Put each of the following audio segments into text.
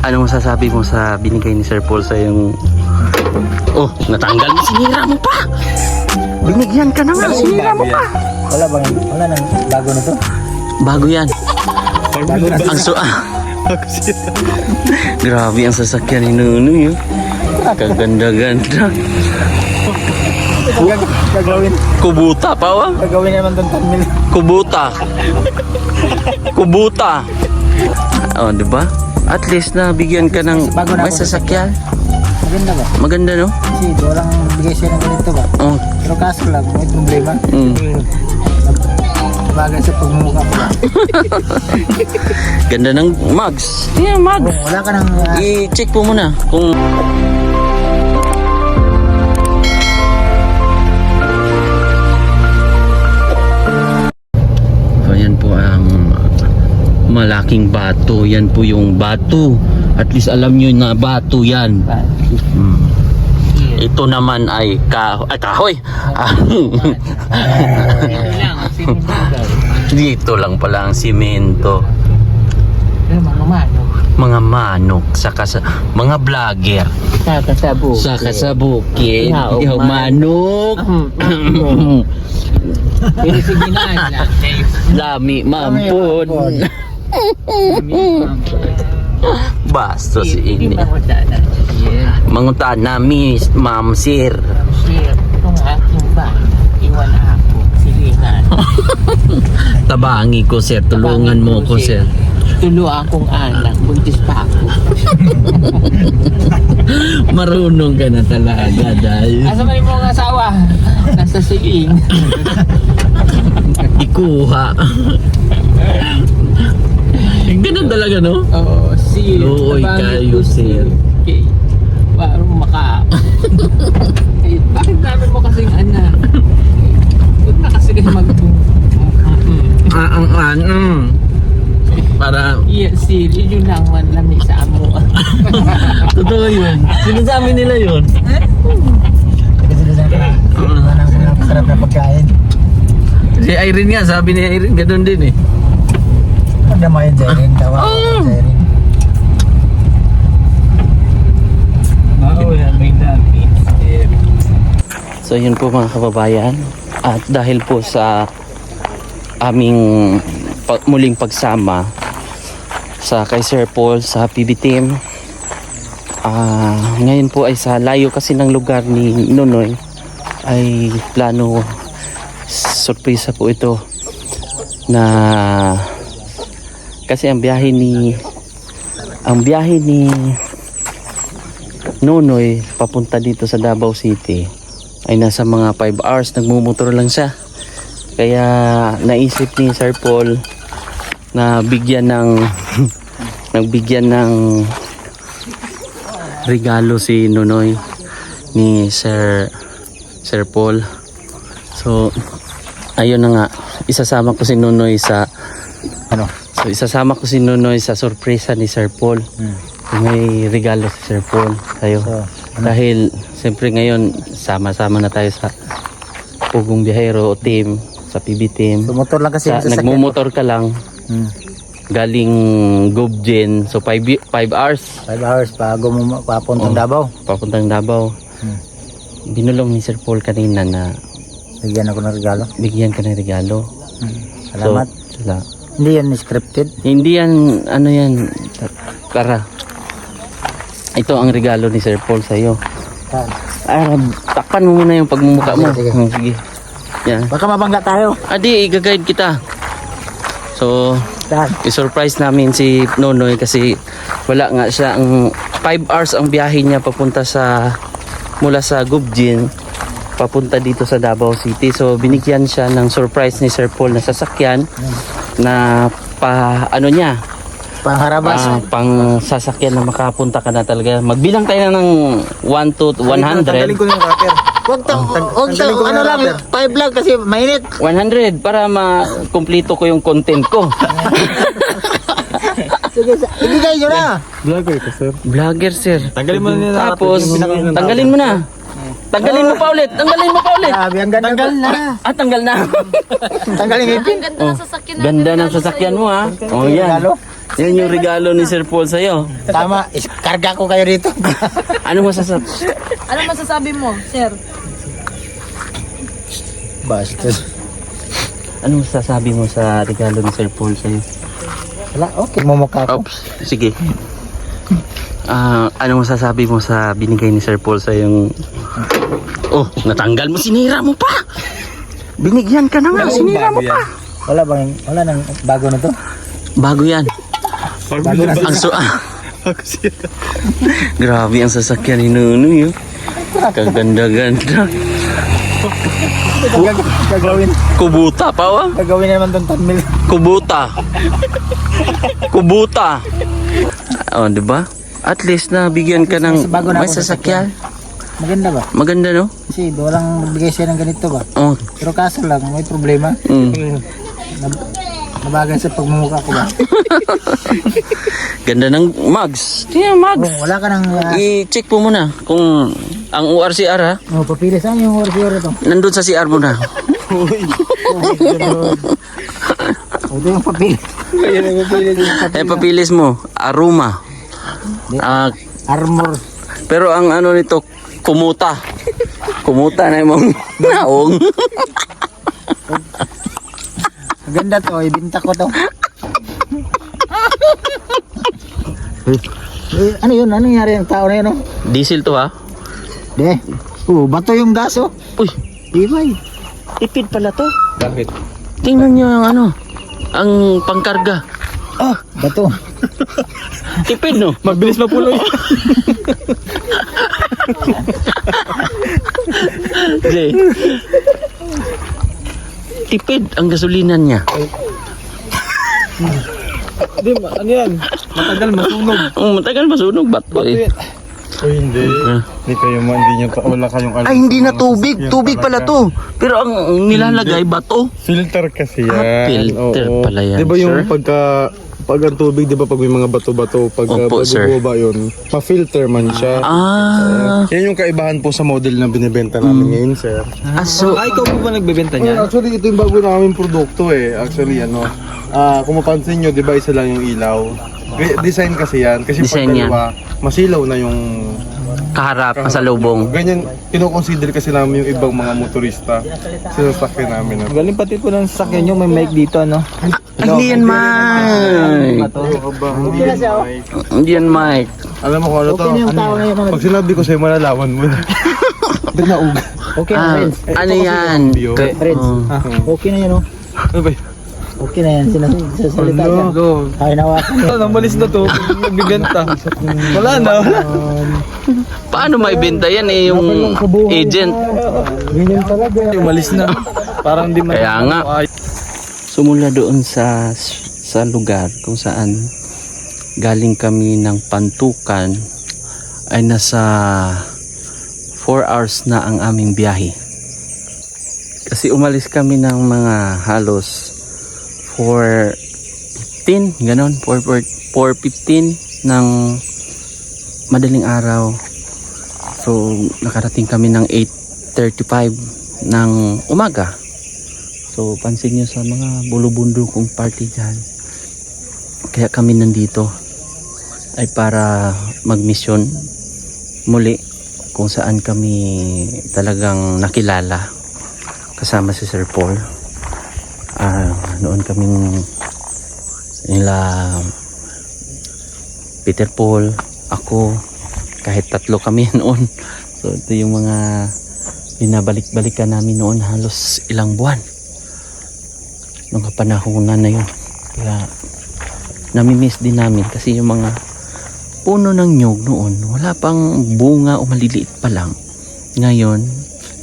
Ano masasabi mo sa binigay ni Sir Paul sa yung... Oh, natanggal mo. Sinira mo pa. Binigyan ka na nga. Sinira mo pa. Wala nang bago na to. Bago yan. Ang grabe ang sasakyan ni Nunoy. Kaganda-ganda. Gagawin. Kubuta pa wa? Gagawin naman doon 10 mil. Kubuta. Oh, di ba? At least na bigyan ka ng may sasakyan. Maganda ba? Maganda, no? Kasi walang bigay siya ng ganito ba? Oh. Pero kaso lang, may problema. Bagay sa pagmumukha ko lang. Ganda ng mugs. Yeah, mugs. Wala ka nang... I-check po muna kung... So, yan po ang malaking bato. Yan po yung bato. At least alam nyo na bato yan. Ito naman ay kahoy. Dito lang pala ang simento. Mga manok, saka sa mga vlogger. Saka sa bukid. Ihaw manok. Lami mampun. Basto si ini. Mangutan na miss, ma'am sir. Itong aking bahay, iwan ako, silingan. Tabangi ko sir, tulungan mo ko sir. Tulo akong anak, buntis pa ako. Marunong ka na talaga dahil Asa man yung mga asawa? Nasa siling. ikuha. Ganun talaga, no? Oo, sir. Looy kayo, sir. Okay. Parang eh, bakit namin mo kasing anak? Huwag na kasi kayo Para iya, sir. Yun lang man lamig sa amo. totoo yun. Sinasabi nila yun. Sarap na pagkain. Si Irene nga, sabi ni Irene, ganun din eh. Ada main jairin, tawa jairin. So yun po mga kababayan. At dahil po sa aming muling pagsama sa kay Sir Paul sa PB Team, ngayon po ay sa layo kasi ng lugar ni Nunoy, ay plano sorpresa po ito na kasi ang biyahe ni Nunoy papunta dito sa Davao City ay nasa mga 5 hours. Nagmumotor lang siya, kaya naisip ni Sir Paul na bigyan ng nagbigyan ng regalo si Nunoy ni Sir Paul. So ayun na nga, isasama ko si Nunoy sa sorpresa ni Sir Paul. May regalo si Sir Paul tayo. Dahil siyempre ngayon sama-sama na tayo sa Pugong Biyahero o team, sa PB Team. So, motor lang kasi. Nagmumotor ka lang. Galing Gobjen. So 5 hours. 5 hours bago mo papuntang Davao. Papuntang Davao. Binulong ni Sir Paul kanina na bigyan ako ng regalo. Bigyan ka ng regalo. Salamat. So, hindi yan scripted. Hindi yan, ano yan, Tara. Ito ang regalo ni Sir Paul sa iyo. Takpan mo muna yung pagmumukha mo. Sige. Yan. Baka mabangga tayo. Adi, i-guide kita. So, i-surprise namin si Nunoy kasi wala nga siya. 5 hours ang biyahe niya papunta mula sa Gubjin papunta dito sa Davao City. So, binigyan siya ng surprise ni Sir Paul na sasakyan na pangharabas. Pang sasakyan na makapunta ka na talaga. Magbilang tayo na ng 1 to 100. Tanggalin ko yung wrapper. Huwag ano lang, 5 lang kasi mainit. 100 para makumplito ko yung content ko. Sige, ibigay nyo na. Vlogger ka, sir. Vlogger, sir. Tanggalin mo na. Tapos, tanggalin mo na. Tanggalin mo pa ulit. Grabe, ang ganda. Tanggal na. Tanggal na. Tanggalin ngipin. Ang ganda ng sasakyan natin. Ganda ng sasakyan mo, ha. Oh, yan. Yan yung regalo ni Sir Paul sa'yo. Tama, karga ko kayo dito. Ano masasabi? Ano masasabi mo, sir? Basta. Ano masasabi mo sa regalo ni Sir Paul sa'yo? Wala, okay. Mumukha ko. Oops, sige. Ano masasabi mo sa binigay ni Sir Paul sa yung... Oh, natanggal mo, sinira mo pa! Binigyan ka na nga, sinira mo pa! Wala nang bago na to. Bago yan. Bago na Ang Grabe ang sasakyan ni Nunoy. Oh. Kaganda-ganda. Gagawin. Kubuta pa wa? Gagawin na naman tong thumbnail. Kubuta. Oh, di ba? At least na bigyan ka ng Bago na may ako sasakyan. Maganda ba? Maganda, no? Kasi walang magbigay siya ng ganito ba? Oh. Pero kaso lang, may problema. Nabagay sa pagmumukha ko ba? Ganda ng mugs. Tingnan mugs. Oh, wala ka nang... I-check po muna kung ang URCR ha. papili saan yung order ito? Nandun sa CR mo na. Ito yung papili. Papilis mo. Aroma. Armor. Pero ang ano nito, kumuta. Kumuta na yung naong. Maganda to, ibinta ko to. Ano yun? Ano nangyari yung tao na yun? Oh? Diesel to ha. De. Bato yung gas oh. Uy, Ibay. tipid pala to. Bakit? Tingnan nyo yung ano, ang pangkarga. Bato. Tipid no? Mabilis mapuloy. Jay. Tipid ang gasolinan niya. Hindi, ano yan? Matagal masunog. Matagal masunog bato eh. Hindi. Hindi kayo man, hindi nyo wala kayong alam. Ay, hindi na tubig. Tubig pala to. Pero ang nilalagay bato. Filter kasi yan. Filter Oo. pala yan, Di ba yung sir? pag ang tubig, di ba pag may mga bato-bato, pag Opo, sir. bubaba yun, ma-filter man siya. Yan yung kaibahan po sa model na binibenta namin ngayon, sir. So, Ikaw po ba nagbebenta niyan? Actually, ito yung bago namin produkto eh. Actually, kung mapansin nyo, di ba isa lang yung ilaw? Design kasi yan. Kasi Design pag dalawa, masilaw na yung kaharap, pasalubong. ganyan, kinoconsider kasi namin yung ibang mga motorista. Sinasakyan namin. Galing pati po ng sakyan nyo, may mic dito ano. Hindi yan, Mike. Hindi na siya. Hindi yan, Mike. Alam mo kung ano to? Okay na yung tao na yun. Pag sinabi ko sa'yo, malalaman mo na. Bignaug. Okay na friends. Ano yan? Friends. Okay na yun oh. Ano ba? Okay na yan. Sinasalita niya. Ay nawakan niya. Namalis na to. Nagbibenta. Wala na. Paano maibenta yan eh, yung agent? Ganyan talaga. Umalis na. Parang di man. Kaya nga. Sumula doon sa lugar kung saan galing kami ng Pantukan ay nasa 4 hours na ang aming biyahe. Kasi umalis kami ng mga halos 4:15, ganon, 4:15 ng madaling araw. So nakarating kami ng 8:35 ng umaga. So pansin nyo sa mga bulubundong kong party dyan. Kaya kami nandito ay para magmisyon muli kung saan kami talagang nakilala kasama si Sir Paul. Noon kaming nila Peter Paul, ako, kahit tatlo kami noon. So ito yung mga binabalik-balikan namin noon halos ilang buwan nung kapanahonan na yun. Kaya namimiss din namin kasi yung mga puno ng nyog noon wala pang bunga o maliliit pa lang. Ngayon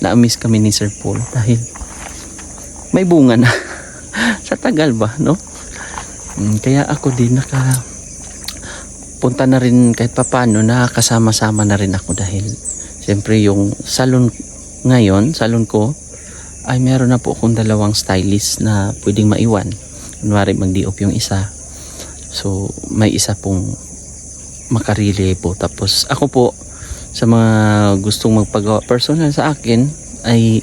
na-miss kami ni Sir Paul dahil may bunga na. Sa tagal ba, no? Kaya ako din punta na rin kahit papano, nakakasama-sama na rin ako dahil siyempre yung salon ngayon, salon ko ay meron na po akong 2 stylist na pwedeng maiwan. Kunwari mag-diop yung isa, so may isa pong makarelievo. Tapos ako po sa mga gustong magpagawa personal sa akin ay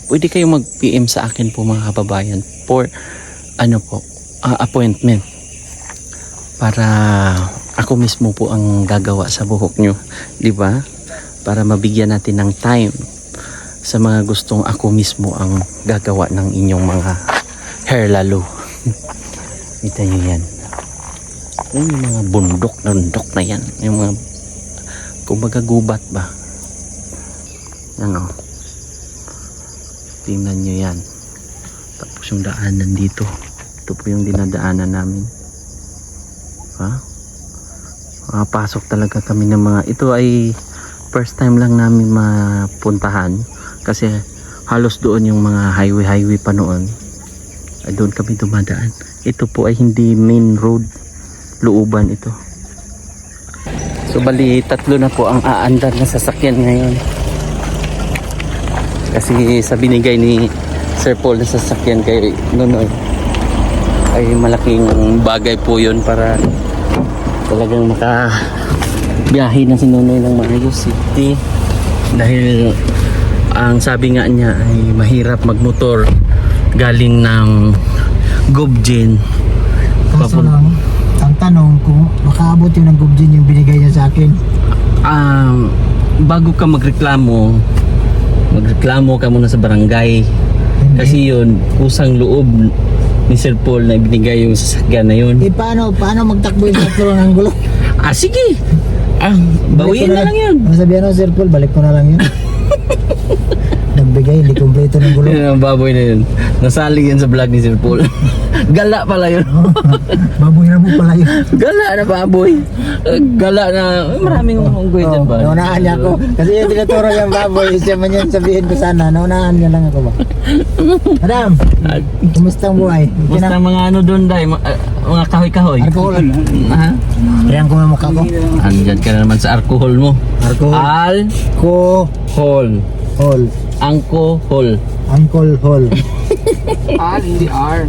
pwede kayong mag-PM sa akin po mga kababayan for appointment. para ako mismo po ang gagawa sa buhok nyo, di ba? Para mabigyan natin ng time sa mga gustong ako mismo ang gagawa ng inyong mga hair lalo. Kita nyo yan. Yung mga bundok na yan. Yung mga kumbaga gubat ba? Yan o. Tingnan nyo yan. Tapos yung daanan dito. Ito po yung dinadaanan namin. Ha? Makapasok talaga kami ng mga... Ito ay first time lang namin mapuntahan. Kasi halos doon yung mga highway pa noon. Ay doon kami dumadaan. Ito po ay hindi main road. Looban ito. So bali 3 na po ang aandar na sasakyan ngayon. Kasi sa binigay ni Sir Paul na sasakyan kay Nonoy ay malaking bagay po yun para talagang makabiyahe na si Nonoy ng maayos city. Dahil ang sabi nga niya ay mahirap magmotor galing ng Gubjin. Kaso lang, ang tanong kung makaabot yung ng Gubjin yung binigay niya sa akin. Bago ka magreklamo ka muna sa barangay. Kasi yun, kusang loob ni Sir Paul na ibinigay yung sasakyan na yun. Paano magtakbo yung sakto ng gulo? Sige! Bawiin na lang yun. Sabihan mo Sir Paul, balik ko na lang yun. Nagbigay, hindi kompleto ng gulo. Yun ang baboy na yun. Nasali yan sa vlog ni Sir Paul. Gala pala yun. Baboy na mo pala yun. Gala na baboy. Gala na. Maraming unggoy dyan ba? Naunahan niya ako. Kasi yung tinuturo yung baboy, siya man yan sabihin ko sana. Naunahan niya lang ako ba? Madam, kumusta ang buhay? Basta mga ano doon dahil, mga kahoy-kahoy. Alcohol. Ha? Ayan ko yung mukha ko. Andyan ka na naman sa alcohol mo. Alcohol. Alcohol. Hol. Alcohol. Uncle Hol. Angkol.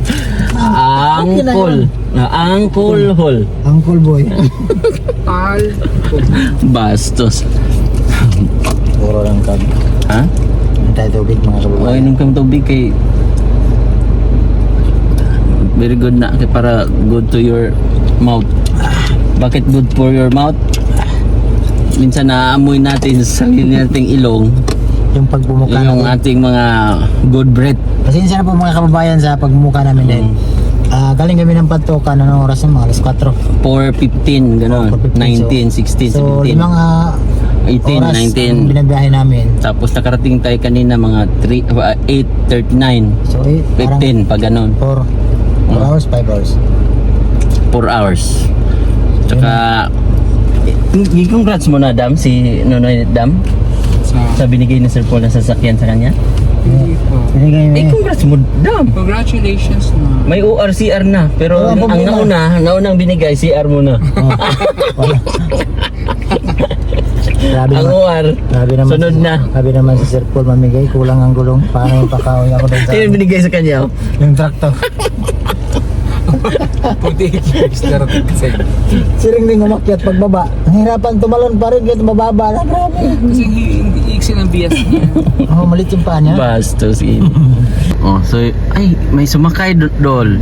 Alcohol. Uncle Boy. Bastos. Puro lang kag. Ha? Antay tubig mga O, kababayan. inom kang tubig kay very good na kay para good to your mouth. Bakit good for your mouth? Minsan naaamoy natin sa sarili nating ilong Yung pagbumuka yung namin. ating mga good breath. Pasensya na po mga kababayan sa pagmumuka namin din. Galing kami ng Pantokan, anong oras na mga alas 4. 4:15 gano'n. 4:15, 19, 16, So, 17, limang 18, oras 19. ang binabiyahe namin. Tapos nakarating tayo kanina mga 8:39, So, parang 15 pa gano'n. 4 hours, 5 hours. 4 hours. Tsaka congrats mo na Dam, si Nonoy Dam. Sa binigay ni Sir Paul na sasakyan sa kanya. Binigay mo eh. Congrats mo Dam. Congratulations na. May ORCR na, pero Wala ang problema. naunang binigay CR mo na. Wala. Grabe Ang naman. OR. Grabe naman. Sunod na. Grabe naman si Sir Paul mamigay. Kulang ang gulong. Paano yung pakaoy ako doon sa... Sino binigay sa kanya? Yung traktor. Puti Mr. Kasi Siring din umakyat pagbaba. Nahirapan tumalon pa rin. Kaya mababa na. Grabe. hindi iksin ang bias niya. Oh, malit yung paa niya. Bastos in. Oh, so ay may sumakay Dol.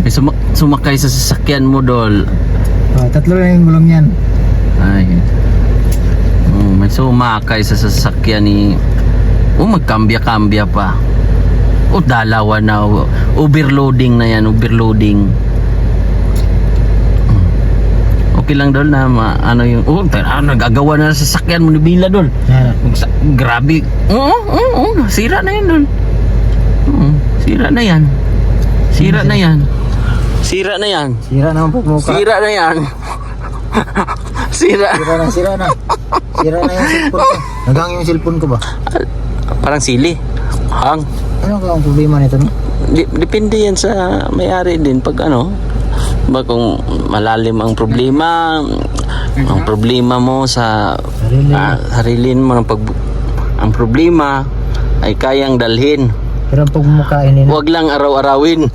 May sumakay sa sasakyan mo Dol. Oh, 3 na yung gulong yan. Ay. Oh, may sumakay sa sasakyan ni magkambya-kambya pa. Dalawa na. Overloading na yan, overloading. Okay lang Dol na ano yung nagagawa na sa sasakyan mo ni Bila Dol. Grabe. Sira na yan Dol. Sira na yan. Sira na yan. Sira na yan. Sira naman pagmuka. Sira na yan. Sira. Sira na. Sira na yung cellphone ko. Nagang yung cellphone ko ba? Parang sili. Hang. Ano ka ang problema nito no? Depende yan sa may-ari din pag ba kung malalim ang problema mo sa sarili mo ang problema ay kayang dalhin. Pero ang pagmumuka hindi na. Huwag lang araw-arawin.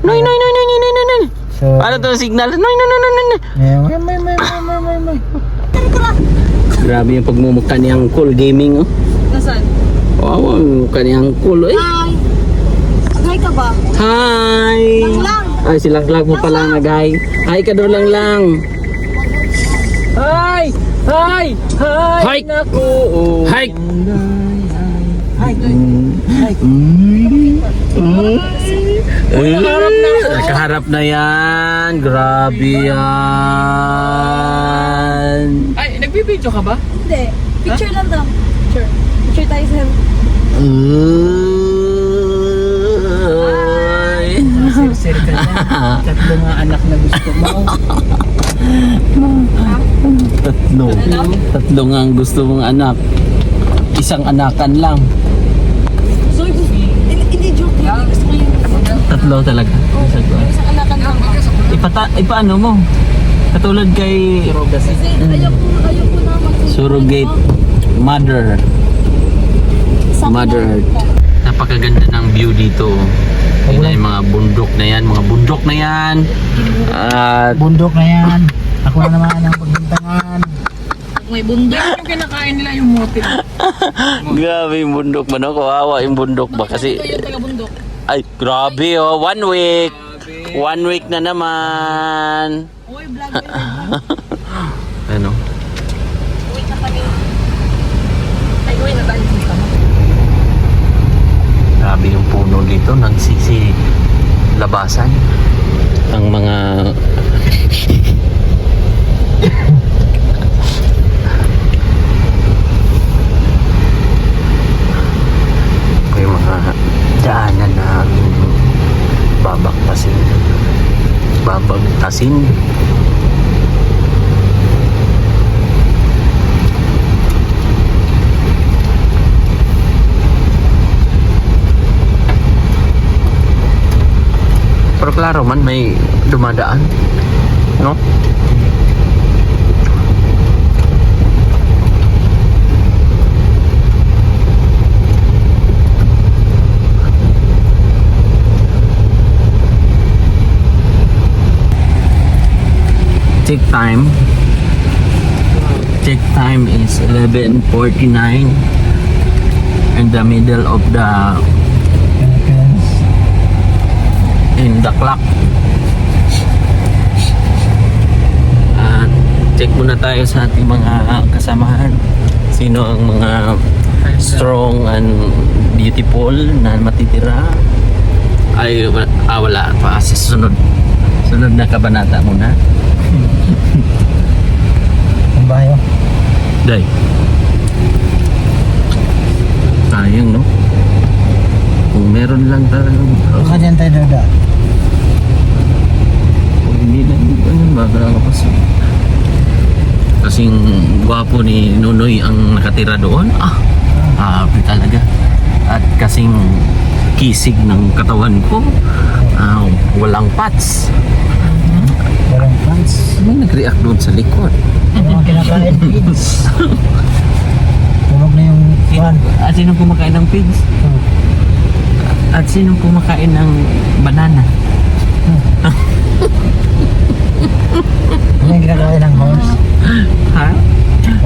Noy. So, Ano to signal? Noy. may. Grabe yung pagmumukha niyang cool gaming. Nasaan? Kawawa ang kaniyang kulo eh. Hi! Agay ka ba? Hi! Lang! Ay, silang-lag mo pala nagay. Hi ka daw lang. Hi! Hi! Hi! Hi! Naku! Hi! Nakaharap na yan. Grabe yan. Ay, nagbibideo ka ba? Hindi. Picture lang daw. Picture. Picture tayo sa Ay. Sir ka na. Tatlo nga anak na gusto mo. Tatlo nga ang gusto mong anak. Isang anakan lang. So, hindi joke lang. Gusto ko yung Tatlo talaga. isang anakan lang. Ipaano mo? Katulad kay Kasi ayoko na surrogate mother. Mother Earth. Napakaganda ng view dito. Yun na yung mga bundok na yan, At Bundok na yan. Ako na naman ang pagbintangan. may bundok. Yung kinakain nila yung motif. grabe yung bundok ba, no? Kawawa yung bundok ba? Kasi, Ito yung taga-bundok. ay, grabe oh. 1 week. 1 week na naman. Uy, vlog. Ano? Uy na kami. Ay, uwi na tayo. Grabe yung puno dito. Nagsisi labasan. Ang mga yung mga daanan na babagtasin. Pero klaro man may dumadaan, no? Check time is 11:49 in the middle of the clock. At check muna tayo sa ating mga kasamahan. Sino ang mga strong and beautiful na matitira? Ay, wala pa. Sunod na kabanata muna. Ang bayo. Day. Sayang, no? Kung meron lang talagang Baka dyan tayo dada. kung hindi lang makakapas. Kasing gwapo ni Nonoy ang nakatira doon. Happy talaga. At kasing kisig ng katawan ko. Walang pats. Walang pants. May nag-react doon sa likod. Mga kinakain pigs. Tunog na yung kuhan. At sinong kumakain ng pigs? At sinong kumakain ng banana? Ano yung kinakain ng horse? Ha?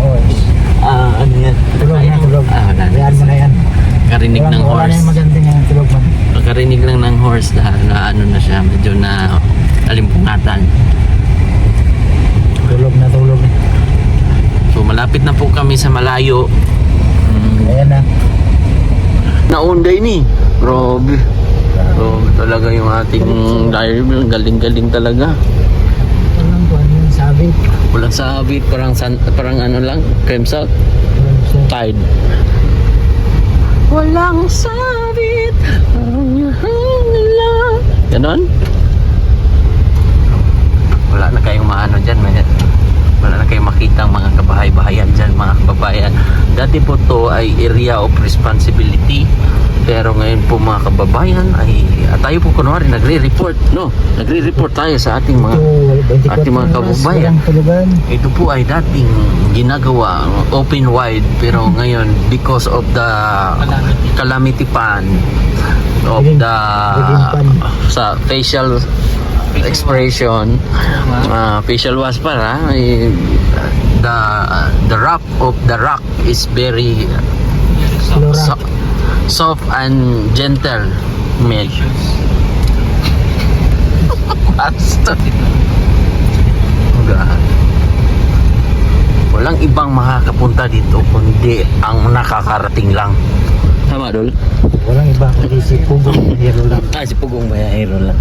Horse. Ano yan? Tulog na, tulog. Wala na. Hayaan mo na yan. Karinig ng Wala na horse. yung magandang yan. Tulog man. Karinig lang ng horse na ano na siya, medyo na alimpungatan. Tulog na, tulog na. So malapit na po kami sa malayo. Ayan na. Naunday ni. Grabe. Grabe talaga yung ating diver. Galing-galing talaga. Walang kuhan yung sabi. Walang sabit, parang ano lang, cream salt. Tide. Walang sabit. Ganon? Wala na kayong maano dyan. Wala na kayong makita mga kabahay-bahayan dyan, mga kababayan. Dati po to ay area of responsibility. Pero ngayon po mga kababayan ay tayo po kunwari nagre-report, no? Nagre-report tayo sa ating mga kababayan. Ito po ay dating ginagawa open wide, pero ngayon because of the calamity pan of the sa facial expression, facial wash para the wrap of the rock is very Soft and gentle milk. Basta. God. Walang ibang makakapunta dito kundi ang nakakarating lang. Tama, Dol? Walang iba kundi si Pugong Hero lang. Si Pugong Bayahero lang.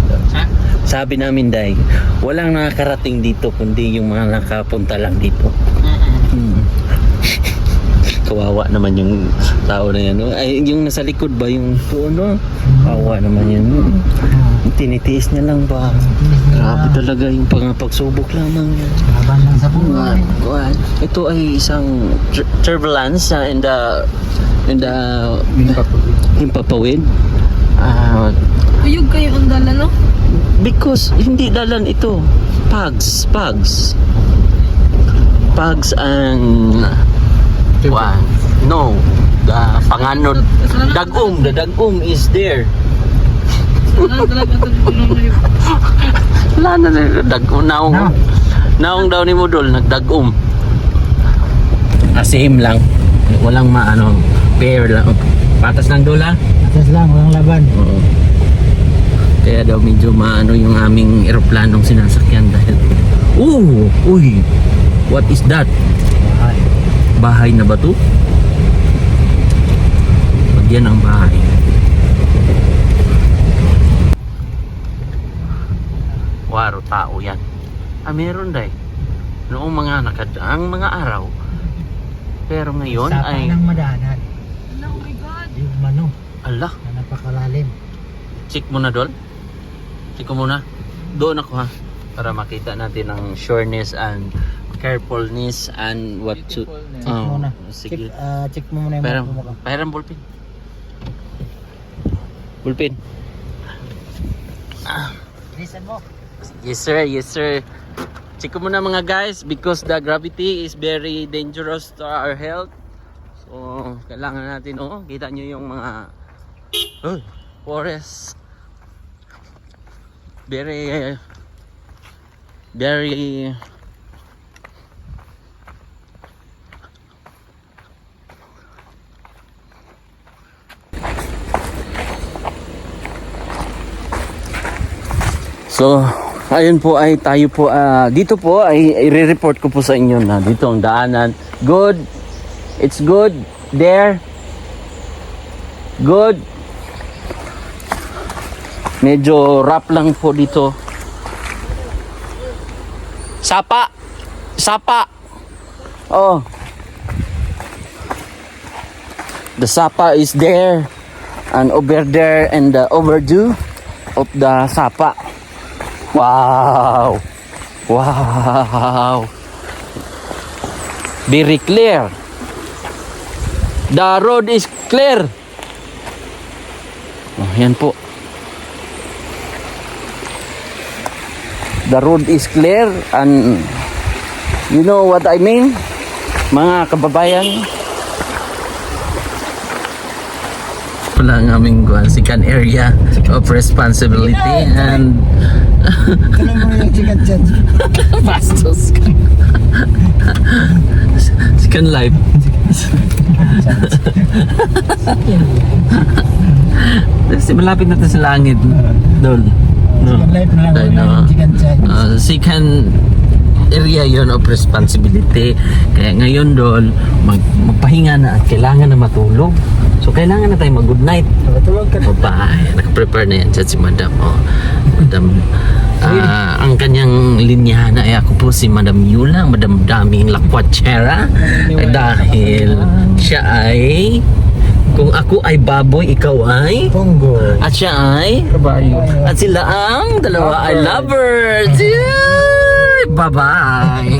Sabi namin, Day, walang nakakarating dito kundi yung mga nakapunta lang dito. Kawawa naman yung tao na yan. No? Ay, yung nasa likod ba yung puno? Kawawa naman yan. No? Tinitiis niya lang ba? Grabe talaga yung pagsubok lamang yan. Laban lang sa buhay. Ito ay isang turbulence in the Himpapawid. Uyog kayo ang dala, no? Because hindi dalan ito. Pugs ang no, the panganod the dagum is there. Wala talaga ito dito. Wala na dagum naong daw ni Modol nagdagum. Same lang. Walang pair lang. Patas lang dola. Atas lang, walang laban. Oo. Kaya daw medyo yung aming eroplanong sinasakyan dahil uy, what is that? Bahay na ba to? Pag yan ang bahay. Waro tao yan. Meron day. Noong mga nakadaang mga araw. Pero ngayon Sapa ay ng madahanan. Oh my God. Yung mano ala, na napakalalim. check mo na Dol. Check ko muna. Doon ako ha. Para makita natin ang sureness and carefulness and what to Check muna. sige. Check mo muna yung Pahiram, mukha. pahiram ballpen. Ballpen. Listen mo. Yes sir, yes sir. Check ko muna mga guys because the gravity is very dangerous to our health. So, kailangan natin, kita nyo yung mga forest. Very So, ayun po ay tayo po dito po ay i-report ko po sa inyo na dito ang daanan. Good. It's good there. Good. Medyo rough lang po dito. Sapa. Oh. The sapa is there and over there and the overdue of the sapa. Wow. Very clear. The road is clear. Yan po. The road is clear and you know what I mean, mga kababayan. Wala ang aming second area of responsibility and Tanong mo yung chicken chat. Bastos ka. Second life. Kasi malapit na to sa langit. Dol. No. Chicken life na lang. I Wala know. yung chicken chat. Second area yon of responsibility. Kaya ngayon Dol, magpahinga na at kailangan na matulog. So kailangan na tayo mag-good night. Tulog ka. Bye. Naka-prepare na yan dyan si Madam. Madam, ang kanyang linyahan ay ako po si Madam Yula, Madam Daming Lakwatsera. Dahil siya ay, kung ako ay baboy, ikaw ay, Pongo. at siya ay, at sila ang dalawa ay lovers. Yay! Bye-bye.